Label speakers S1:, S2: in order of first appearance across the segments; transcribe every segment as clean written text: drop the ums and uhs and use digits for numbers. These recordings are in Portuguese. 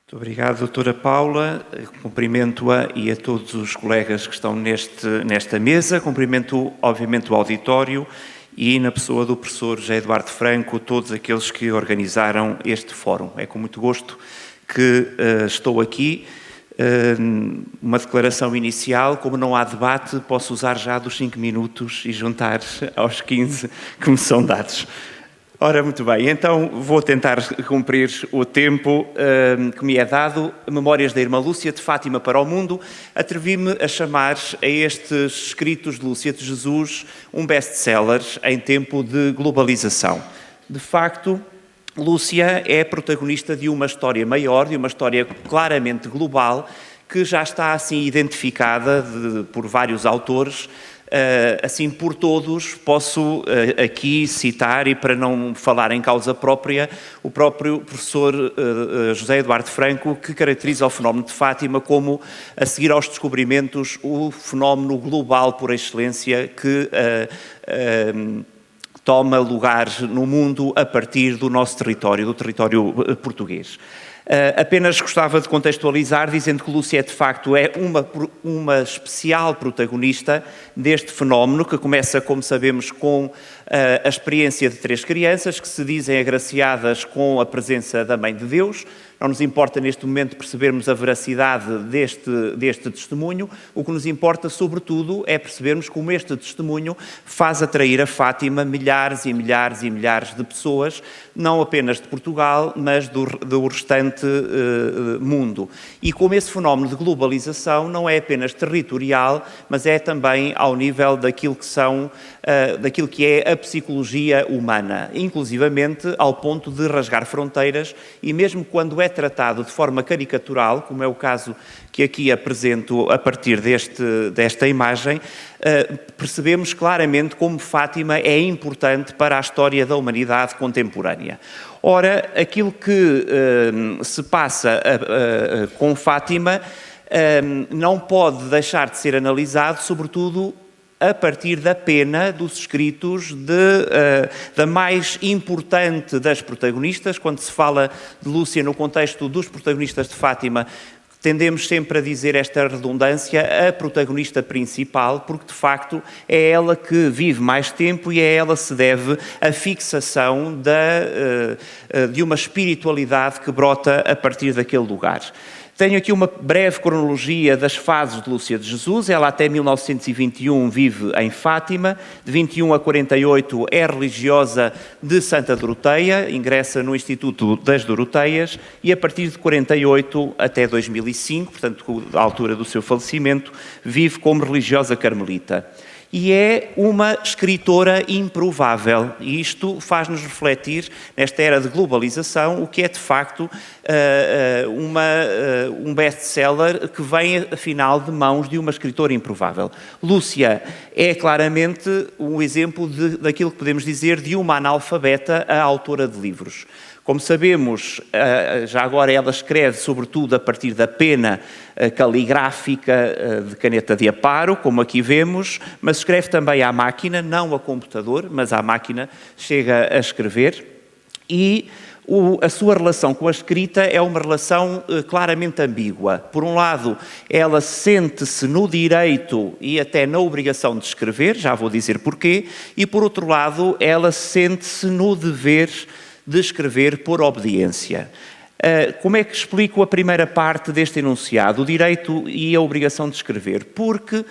S1: Muito obrigado, doutora Paula. Cumprimento-a e a todos os colegas que estão nesta mesa. Cumprimento, obviamente, o auditório e, na pessoa do professor José Eduardo Franco, todos aqueles que organizaram este fórum. É com muito gosto que estou aqui. Uma declaração inicial, como não há debate, posso usar já dos 5 minutos e juntar aos 15 que me são dados. Ora, muito bem, então vou tentar cumprir o tempo que me é dado. Memórias da Irmã Lúcia de Fátima para o Mundo. Atrevi-me a chamar a estes escritos de Lúcia de Jesus um best-seller em tempo de globalização. De facto, Lúcia é protagonista de uma história maior, de uma história claramente global, que já está assim identificada por vários autores. Assim, por todos, posso aqui citar, e para não falar em causa própria, o próprio professor José Eduardo Franco, que caracteriza o fenómeno de Fátima como, a seguir aos descobrimentos, o fenómeno global por excelência que toma lugar no mundo a partir do nosso território, do território português. Apenas gostava de contextualizar, dizendo que Lúcia, de facto, é uma especial protagonista deste fenómeno, que começa, como sabemos, com a experiência de 3 crianças que se dizem agraciadas com a presença da Mãe de Deus. Não nos importa, neste momento, percebermos a veracidade deste testemunho. O que nos importa, sobretudo, é percebermos como este testemunho faz atrair a Fátima milhares e milhares e milhares de pessoas, não apenas de Portugal, mas do restante mundo. E como esse fenómeno de globalização não é apenas territorial, mas é também ao nível daquilo que é a psicologia humana, inclusivamente ao ponto de rasgar fronteiras, e mesmo quando é tratado de forma caricatural, como é o caso que aqui apresento a partir desta imagem, percebemos claramente como Fátima é importante para a história da humanidade contemporânea. Ora, aquilo que se passa com Fátima não pode deixar de ser analisado, sobretudo a partir da pena dos escritos da mais importante das protagonistas. Quando se fala de Lúcia no contexto dos protagonistas de Fátima, tendemos sempre a dizer esta redundância, a protagonista principal, porque de facto é ela que vive mais tempo e a ela se deve a fixação de uma espiritualidade que brota a partir daquele lugar. Tenho aqui uma breve cronologia das fases de Lúcia de Jesus. Ela até 1921 vive em Fátima, de 21 a 48 é religiosa de Santa Doroteia, ingressa no Instituto das Doroteias e a partir de 48 até 2005, portanto, à altura do seu falecimento, vive como religiosa carmelita. E é uma escritora improvável, e isto faz-nos refletir, nesta era de globalização, o que é de facto um best-seller que vem, afinal, de mãos de uma escritora improvável. Lúcia é claramente um exemplo daquilo que podemos dizer de uma analfabeta a autora de livros. Como sabemos, já agora ela escreve sobretudo a partir da pena caligráfica de caneta de aparo, como aqui vemos, mas escreve também à máquina, não a computador, mas à máquina, chega a escrever. E a sua relação com a escrita é uma relação claramente ambígua. Por um lado, ela sente-se no direito e até na obrigação de escrever, já vou dizer porquê, e por outro lado, ela sente-se no dever de escrever por obediência. Como é que explico a primeira parte deste enunciado, o direito e a obrigação de escrever? Porque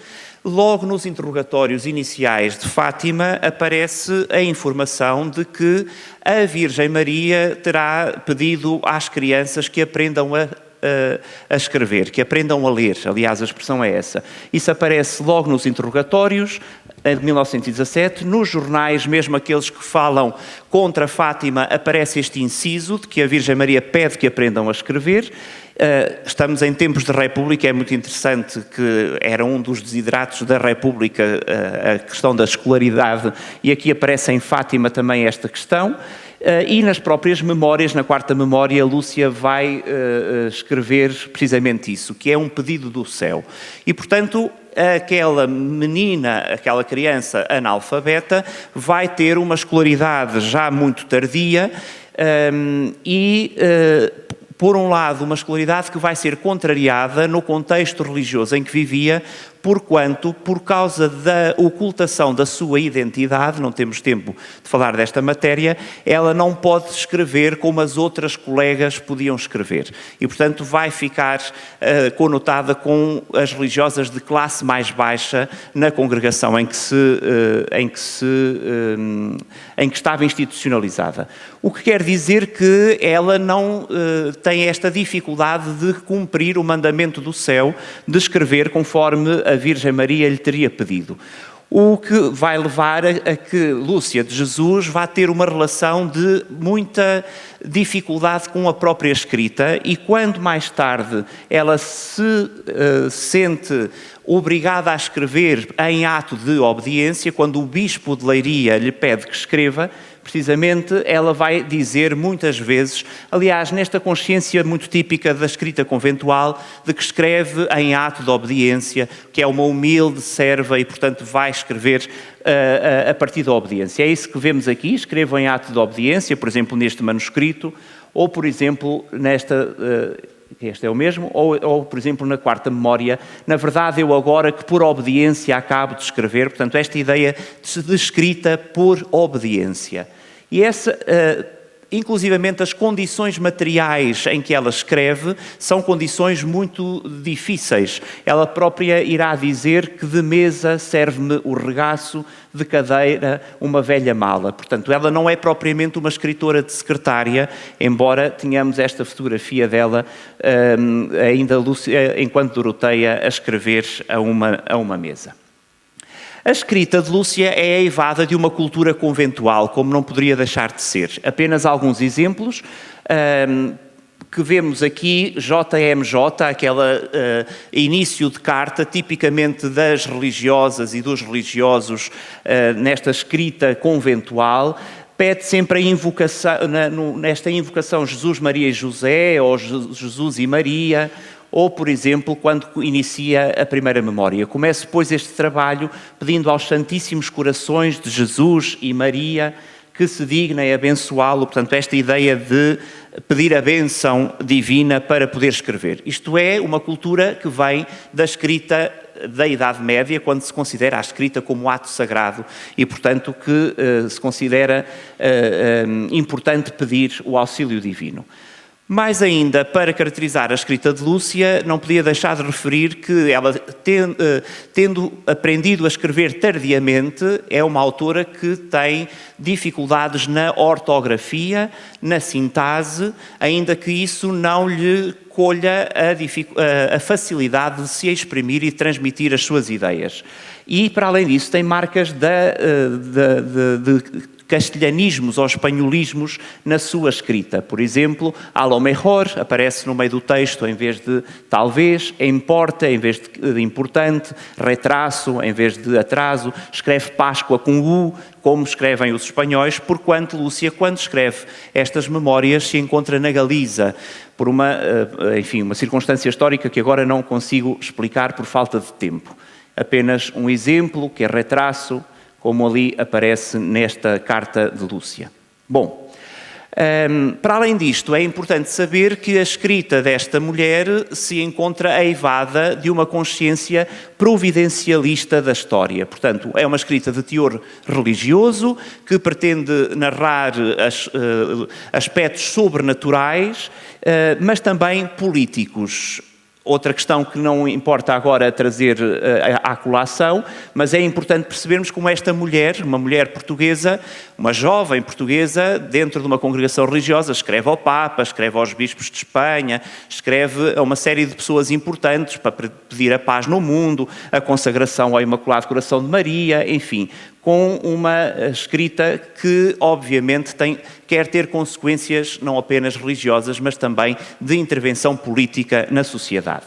S1: logo nos interrogatórios iniciais de Fátima aparece a informação de que a Virgem Maria terá pedido às crianças que aprendam a escrever, que aprendam a ler. Aliás, a expressão é essa. Isso aparece logo nos interrogatórios, de 1917, nos jornais, mesmo aqueles que falam contra Fátima, aparece este inciso de que a Virgem Maria pede que aprendam a escrever. Estamos em tempos de República, é muito interessante que era um dos desideratos da República a questão da escolaridade, e aqui aparece em Fátima também esta questão. E nas próprias memórias, na 4ª memória, Lúcia vai escrever precisamente isso, que é um pedido do céu. E, portanto, aquela menina, aquela criança analfabeta, vai ter uma escolaridade já muito tardia e por um lado, uma escolaridade que vai ser contrariada no contexto religioso em que vivia, porquanto, por causa da ocultação da sua identidade, não temos tempo de falar desta matéria, ela não pode escrever como as outras colegas podiam escrever. E, portanto, vai ficar conotada com as religiosas de classe mais baixa na congregação em que estava institucionalizada. O que quer dizer que ela não tem esta dificuldade de cumprir o mandamento do céu de escrever conforme a Virgem Maria lhe teria pedido. O que vai levar a que Lúcia de Jesus vá ter uma relação de muita dificuldade com a própria escrita, e quando mais tarde ela se sente obrigada a escrever em ato de obediência, quando o bispo de Leiria lhe pede que escreva, precisamente ela vai dizer muitas vezes, aliás, nesta consciência muito típica da escrita conventual, de que escreve em ato de obediência, que é uma humilde serva e, portanto, vai escrever a partir da obediência. É isso que vemos aqui, escrevo em ato de obediência, por exemplo, neste manuscrito, ou, por exemplo, este é o mesmo, ou, por exemplo, na quarta memória, na verdade eu agora que por obediência acabo de escrever, portanto, esta ideia de escrita por obediência. E essa, inclusivamente as condições materiais em que ela escreve, são condições muito difíceis. Ela própria irá dizer que de mesa serve-me o regaço, de cadeira uma velha mala. Portanto, ela não é propriamente uma escritora de secretária, embora tenhamos esta fotografia dela, ainda enquanto Doroteia, a escrever a uma mesa. A escrita de Lúcia é eivada de uma cultura conventual, como não poderia deixar de ser. Apenas alguns exemplos que vemos aqui, JMJ, aquele início de carta tipicamente das religiosas e dos religiosos nesta escrita conventual, pede sempre a invocação, nesta invocação Jesus, Maria e José, ou Jesus e Maria, ou, por exemplo, quando inicia a primeira memória. Começa, pois, este trabalho pedindo aos Santíssimos Corações de Jesus e Maria que se dignem abençoá-lo. Portanto, esta ideia de pedir a bênção divina para poder escrever. Isto é uma cultura que vem da escrita da Idade Média, quando se considera a escrita como ato sagrado e, portanto, que se considera importante pedir o auxílio divino. Mais ainda, para caracterizar a escrita de Lúcia, não podia deixar de referir que ela, tendo aprendido a escrever tardiamente, é uma autora que tem dificuldades na ortografia, na sintase, ainda que isso não lhe colha a facilidade de se exprimir e transmitir as suas ideias. E, para além disso, tem marcas de castelhanismos ou espanholismos na sua escrita. Por exemplo, a lo mejor aparece no meio do texto em vez de talvez, importa em vez de importante, retraso em vez de atraso, escreve Páscoa com U, como escrevem os espanhóis, porquanto Lúcia, quando escreve estas memórias, se encontra na Galiza, por uma circunstância histórica que agora não consigo explicar por falta de tempo. Apenas um exemplo, que é retraso, como ali aparece nesta carta de Lúcia. Bom, para além disto, é importante saber que a escrita desta mulher se encontra eivada de uma consciência providencialista da história. Portanto, é uma escrita de teor religioso que pretende narrar aspectos sobrenaturais, mas também políticos. Outra questão que não importa agora trazer à colação, mas é importante percebermos como esta mulher, uma mulher portuguesa, uma jovem portuguesa, dentro de uma congregação religiosa, escreve ao Papa, escreve aos bispos de Espanha, escreve a uma série de pessoas importantes para pedir a paz no mundo, a consagração ao Imaculado Coração de Maria, enfim, com uma escrita que, obviamente, quer ter consequências não apenas religiosas, mas também de intervenção política na sociedade.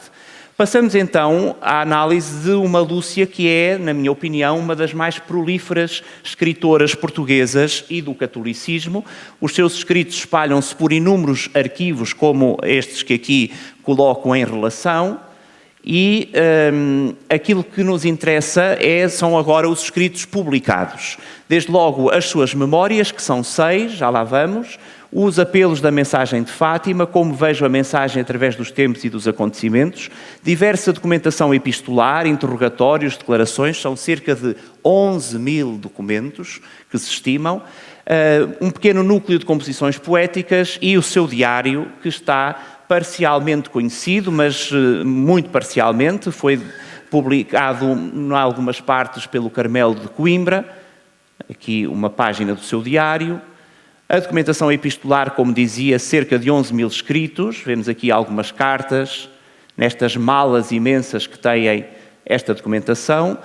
S1: Passamos então à análise de uma Lúcia que é, na minha opinião, uma das mais prolíferas escritoras portuguesas e do catolicismo. Os seus escritos espalham-se por inúmeros arquivos, como estes que aqui coloco em relação. E aquilo que nos interessa são agora os escritos publicados. Desde logo as suas memórias, que são 6, já lá vamos, Os apelos da mensagem de Fátima, como vejo a mensagem através dos tempos e dos acontecimentos, diversa documentação epistolar, interrogatórios, declarações, são cerca de 11.000 documentos que se estimam, um pequeno núcleo de composições poéticas e o seu diário, que está parcialmente conhecido, mas muito parcialmente, foi publicado em algumas partes pelo Carmelo de Coimbra, aqui uma página do seu diário. A documentação epistolar, como dizia, cerca de 11.000 escritos, vemos aqui algumas cartas, nestas malas imensas que têm esta documentação,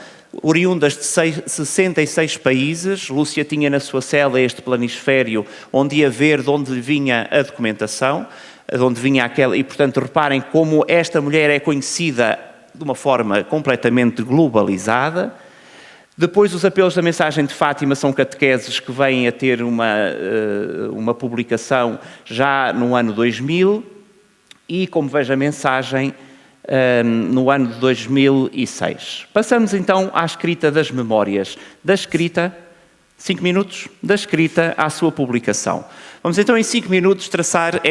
S1: oriundas de 66 países. Lúcia tinha na sua cela este planisfério onde ia ver de onde vinha a documentação, de onde vinha aquela, e portanto reparem como esta mulher é conhecida de uma forma completamente globalizada. Depois, os apelos da mensagem de Fátima são catequeses que vêm a ter uma publicação já no ano 2000 e, como vejo a mensagem, no ano de 2006. Passamos então à escrita das memórias. Da escrita, 5 minutos, da escrita à sua publicação. Vamos então em 5 minutos traçar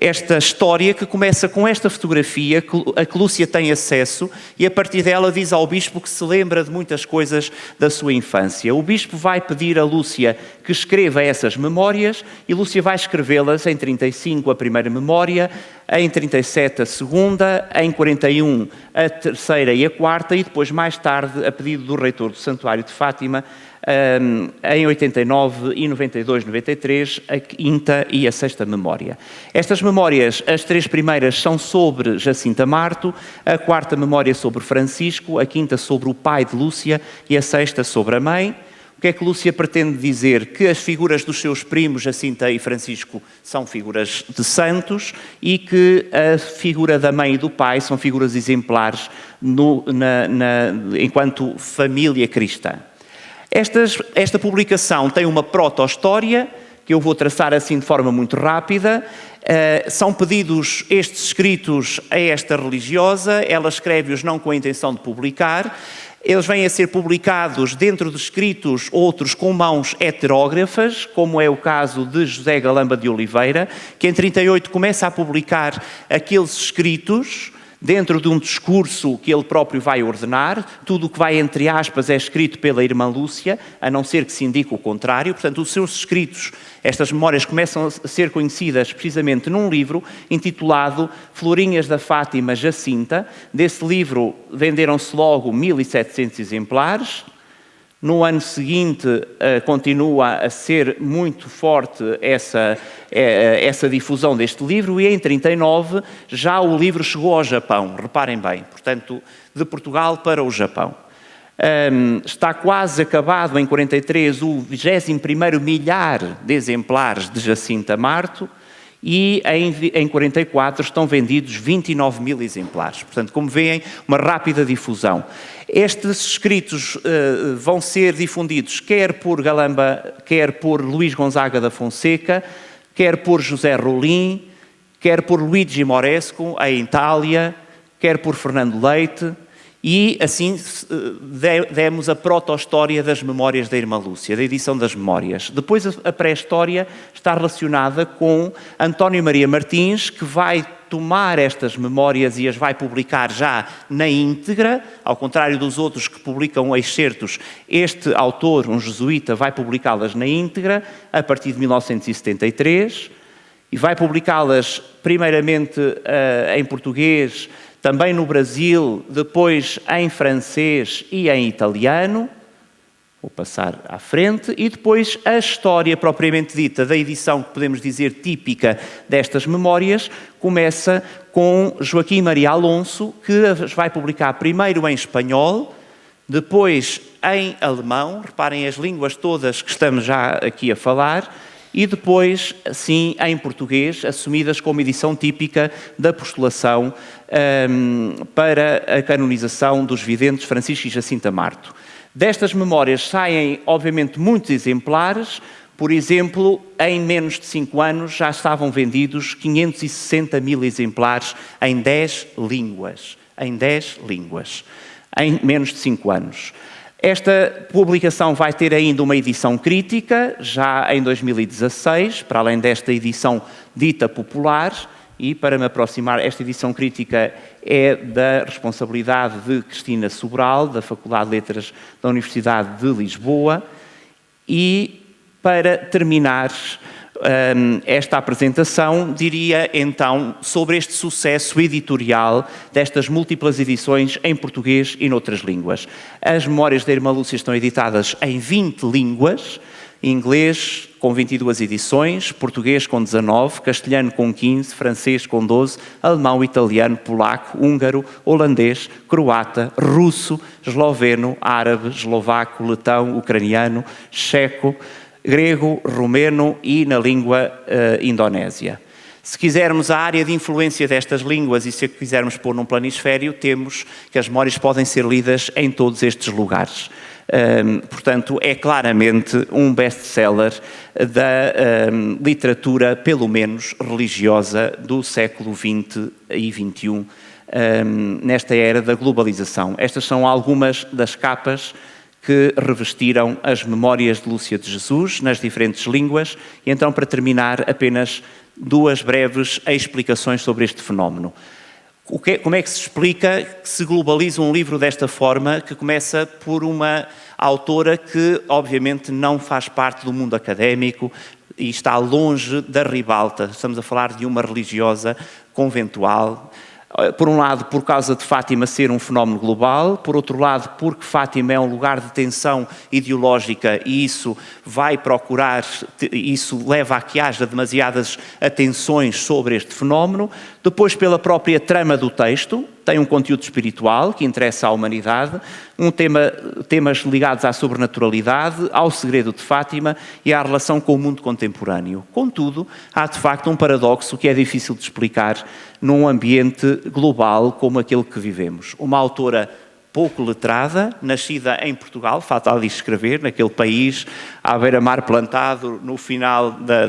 S1: esta história que começa com esta fotografia a que Lúcia tem acesso e a partir dela diz ao bispo que se lembra de muitas coisas da sua infância. O bispo vai pedir a Lúcia que escreva essas memórias e Lúcia vai escrevê-las em 35 a primeira memória, em 37 a segunda, em 41 a terceira e a quarta e depois mais tarde, a pedido do reitor do Santuário de Fátima, em 89 e 92, 93, a quinta e a sexta memória. Estas memórias, as 3 primeiras são sobre Jacinta Marto, a quarta memória sobre Francisco, a quinta sobre o pai de Lúcia e a sexta sobre a mãe. O que é que Lúcia pretende dizer? Que as figuras dos seus primos, Jacinta e Francisco, são figuras de santos e que a figura da mãe e do pai são figuras exemplares enquanto família cristã. Esta publicação tem uma proto-história, que eu vou traçar assim de forma muito rápida. São pedidos estes escritos a esta religiosa, ela escreve-os não com a intenção de publicar. Eles vêm a ser publicados dentro de escritos outros com mãos heterógrafas, como é o caso de José Galamba de Oliveira, que em 38 começa a publicar aqueles escritos dentro de um discurso que ele próprio vai ordenar. Tudo o que vai entre aspas é escrito pela irmã Lúcia, a não ser que se indique o contrário. Portanto, os seus escritos, estas memórias, começam a ser conhecidas precisamente num livro intitulado Florinhas da Fátima Jacinta. Desse livro venderam-se logo 1.700 exemplares. No ano seguinte continua a ser muito forte essa difusão deste livro e em 39 já o livro chegou ao Japão, reparem bem, portanto, de Portugal para o Japão. Está quase acabado em 43 o 21º milhar de exemplares de Jacinta Marto e em 44 estão vendidos 29.000 exemplares. Portanto, como veem, uma rápida difusão. Estes escritos vão ser difundidos quer por Galamba, quer por Luís Gonzaga da Fonseca, quer por José Rolim, quer por Luigi Moresco, em Itália, quer por Fernando Leite, e assim demos a proto-história das memórias da irmã Lúcia, da edição das memórias. Depois a pré-história está relacionada com António Maria Martins, que vai tomar estas memórias e as vai publicar já na íntegra, ao contrário dos outros que publicam excertos. Este autor, um jesuíta, vai publicá-las na íntegra a partir de 1973 e vai publicá-las primeiramente em português, também no Brasil, depois em francês e em italiano. Vou passar à frente. E depois a história propriamente dita da edição, que podemos dizer típica destas memórias, começa com Joaquim Maria Alonso, que as vai publicar primeiro em espanhol, depois em alemão, reparem as línguas todas que estamos já aqui a falar, e depois, sim, em português, assumidas como edição típica da apostolação para a canonização dos videntes Francisco e Jacinta Marto. Destas memórias saem, obviamente, muitos exemplares. Por exemplo, em menos de 5 anos já estavam vendidos 560.000 exemplares em 10 línguas. Em 10 línguas. Em menos de 5 anos. Esta publicação vai ter ainda uma edição crítica, já em 2016, para além desta edição dita popular, e para me aproximar, esta edição crítica é da responsabilidade de Cristina Sobral, da Faculdade de Letras da Universidade de Lisboa, e para terminar esta apresentação, diria então sobre este sucesso editorial destas múltiplas edições em português e noutras línguas. As Memórias da Irmã Lúcia estão editadas em 20 línguas, inglês com 22 edições, português com 19, castelhano com 15, francês com 12, alemão, italiano, polaco, húngaro, holandês, croata, russo, esloveno, árabe, eslovaco, letão, ucraniano, checo, grego, romeno e na língua indonésia. Se quisermos a área de influência destas línguas e se a quisermos pôr num planisfério, temos que as memórias podem ser lidas em todos estes lugares. Portanto, é claramente um best-seller da literatura, pelo menos religiosa, do século XX e XXI, nesta era da globalização. Estas são algumas das capas que revestiram as Memórias de Lúcia de Jesus nas diferentes línguas. E então, para terminar, apenas 2 breves explicações sobre este fenómeno. Como é que se explica que se globaliza um livro desta forma, que começa por uma autora que, obviamente, não faz parte do mundo académico e está longe da ribalta? Estamos a falar de uma religiosa conventual. Por um lado, por causa de Fátima ser um fenómeno global, por outro lado, porque Fátima é um lugar de tensão ideológica e isso leva a que haja demasiadas atenções sobre este fenómeno. Depois, pela própria trama do texto, tem um conteúdo espiritual que interessa à humanidade, temas ligados à sobrenaturalidade, ao segredo de Fátima e à relação com o mundo contemporâneo. Contudo, há de facto um paradoxo que é difícil de explicar num ambiente global como aquele que vivemos. Uma autora pouco letrada, nascida em Portugal, fatal de escrever, naquele país à beira-mar plantado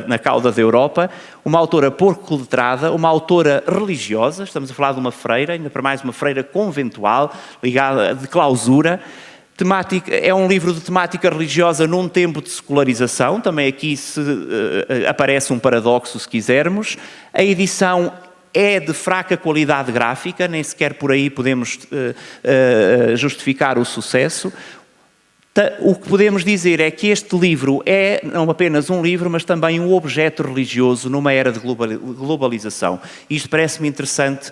S1: na cauda da Europa, uma autora pouco letrada, uma autora religiosa, estamos a falar de uma freira, ainda para mais uma freira conventual, ligada de clausura. É um livro de temática religiosa num tempo de secularização, também aqui aparece um paradoxo, se quisermos. A edição é de fraca qualidade gráfica, nem sequer por aí podemos justificar o sucesso. O que podemos dizer é que este livro é não apenas um livro, mas também um objeto religioso numa era de globalização. Isto parece-me interessante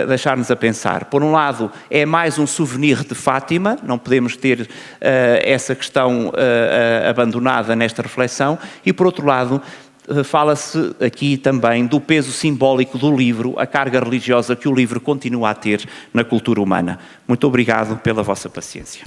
S1: deixar-nos a pensar. Por um lado, é mais um souvenir de Fátima, não podemos ter essa questão abandonada nesta reflexão, e por outro lado, fala-se aqui também do peso simbólico do livro, a carga religiosa que o livro continua a ter na cultura humana. Muito obrigado pela vossa paciência.